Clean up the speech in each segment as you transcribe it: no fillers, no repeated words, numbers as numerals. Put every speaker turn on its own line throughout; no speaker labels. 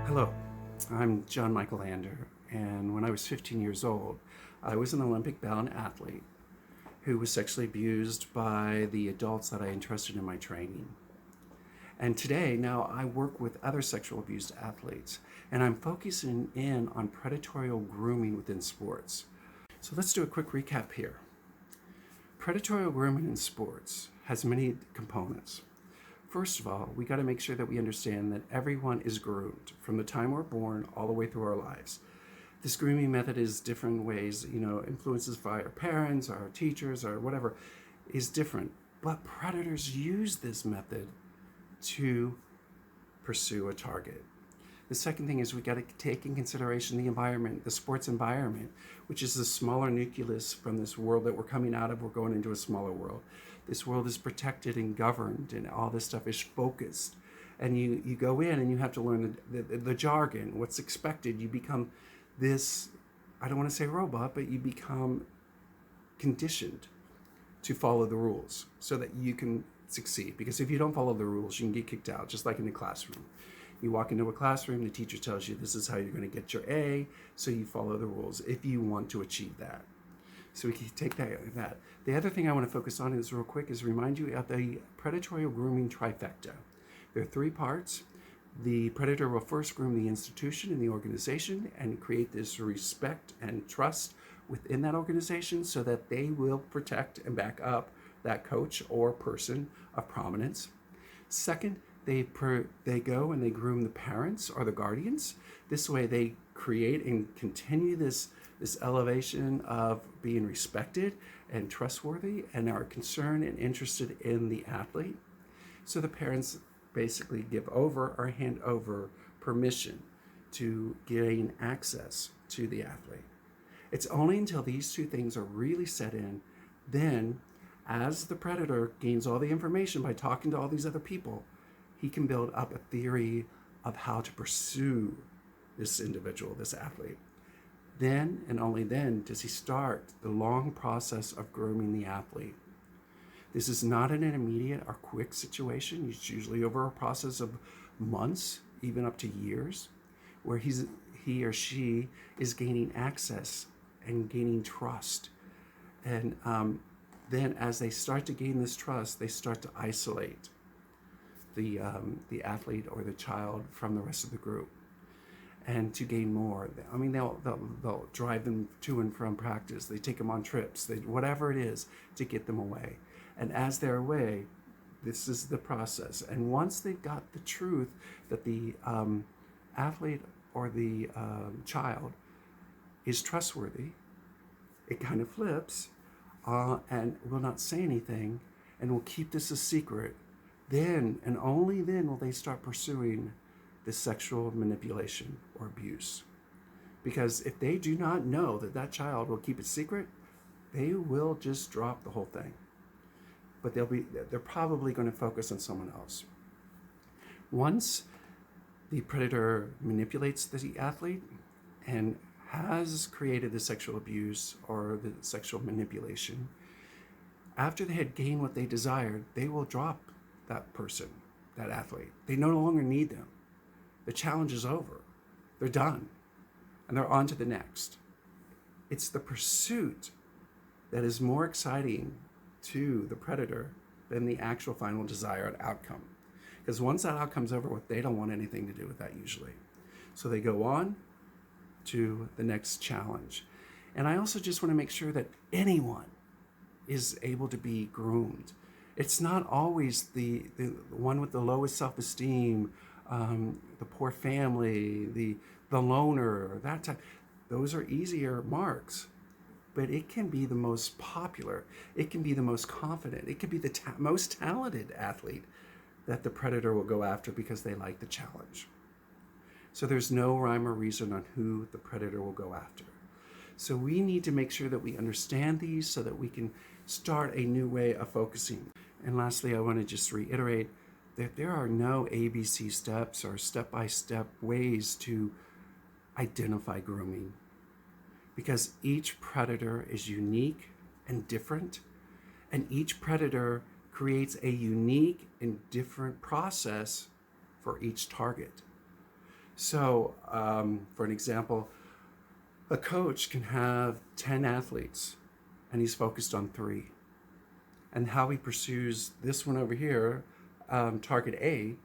Hello, I'm John Michael Lander, and when I was 15 years old, I was an Olympic bound athlete who was sexually abused by the adults that I entrusted in my training. And today, now I work with other sexual abused athletes, and I'm focusing in on predatory grooming within sports. So let's do a quick recap here. Predatory grooming in sports has many components. First of all, we got to make sure that we understand that everyone is groomed from the time we're born all the way through our lives. This grooming method is different ways, influences by our parents, our teachers, or whatever, is different. But predators use this method to pursue a target. The second thing is we got to take in consideration the environment, the sports environment, which is the smaller nucleus from this world that we're coming out of. We're going into a smaller world. This world is protected and governed, and all this stuff is focused. And you go in and you have to learn the jargon, what's expected. You become this, I don't want to say robot, but you become conditioned to follow the rules so that you can succeed. Because if you don't follow the rules, you can get kicked out, just like in the classroom. You walk into a classroom, the teacher tells you this is how you're going to get your A, so you follow the rules if you want to achieve that. So we can take that. The other thing I want to focus on is real quick is remind you of the predatory grooming trifecta. There are three parts. The predator will first groom the institution and the organization and create this respect and trust within that organization so that they will protect and back up that coach or person of prominence. Second, they go and they groom the parents or the guardians. This way they create and continue this elevation of being respected and trustworthy and are concerned and interested in the athlete. So the parents basically give over or hand over permission to gain access to the athlete. It's only until these two things are really set in, then as the predator gains all the information by talking to all these other people, he can build up a theory of how to pursue this individual, this athlete. Then and only then does he start the long process of grooming the athlete. This is not an immediate or quick situation. It's usually over a process of months, even up to years, where he or she is gaining access and gaining trust. And then as they start to gain this trust, they start to isolate the athlete or the child from the rest of the group, and to gain more. I mean, they'll drive them to and from practice. They take them on trips. Whatever it is to get them away. And as they're away, this is the process. And once they've got the truth that the athlete or the child is trustworthy, it kind of flips and will not say anything and will keep this a secret. Then and only then will they start pursuing the sexual manipulation or abuse. Because if they do not know that that child will keep it secret, they will just drop the whole thing. But they're probably going to focus on someone else. Once the predator manipulates the athlete and has created the sexual abuse or the sexual manipulation, after they had gained what they desired, they will drop that person, that athlete. They no longer need them. The challenge is over. They're done. And they're on to the next. It's the pursuit that is more exciting to the predator than the actual final desired outcome. Because once that outcome's over with, they don't want anything to do with that usually. So they go on to the next challenge. And I also just want to make sure that anyone is able to be groomed. It's not always the one with the lowest self-esteem, the poor family, the loner, that type. Those are easier marks. But it can be the most popular. It can be the most confident. It could be the most talented athlete that the predator will go after because they like the challenge. So there's no rhyme or reason on who the predator will go after. So we need to make sure that we understand these so that we can start a new way of focusing. And lastly, I want to just reiterate that there are no ABC steps or step-by-step ways to identify grooming, because each predator is unique and different, and each predator creates a unique and different process for each target. So, for an example, a coach can have 10 athletes and he's focused on 3. And how he pursues this one over here, target A,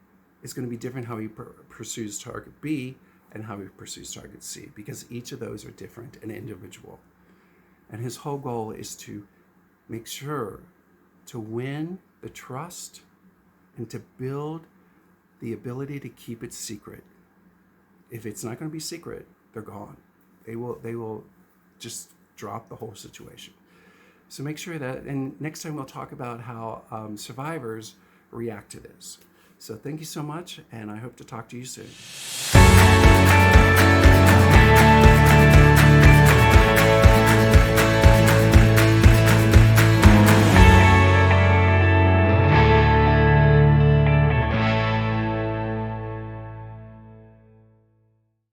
is going to be different how he pursues target B and how he pursues target C, because each of those are different and individual. And his whole goal is to make sure to win the trust and to build the ability to keep it secret. If it's not going to be secret, they're gone. They will just drop the whole situation. So make sure that, and next time we'll talk about how survivors react to this. So thank you so much, and I hope to talk to you soon.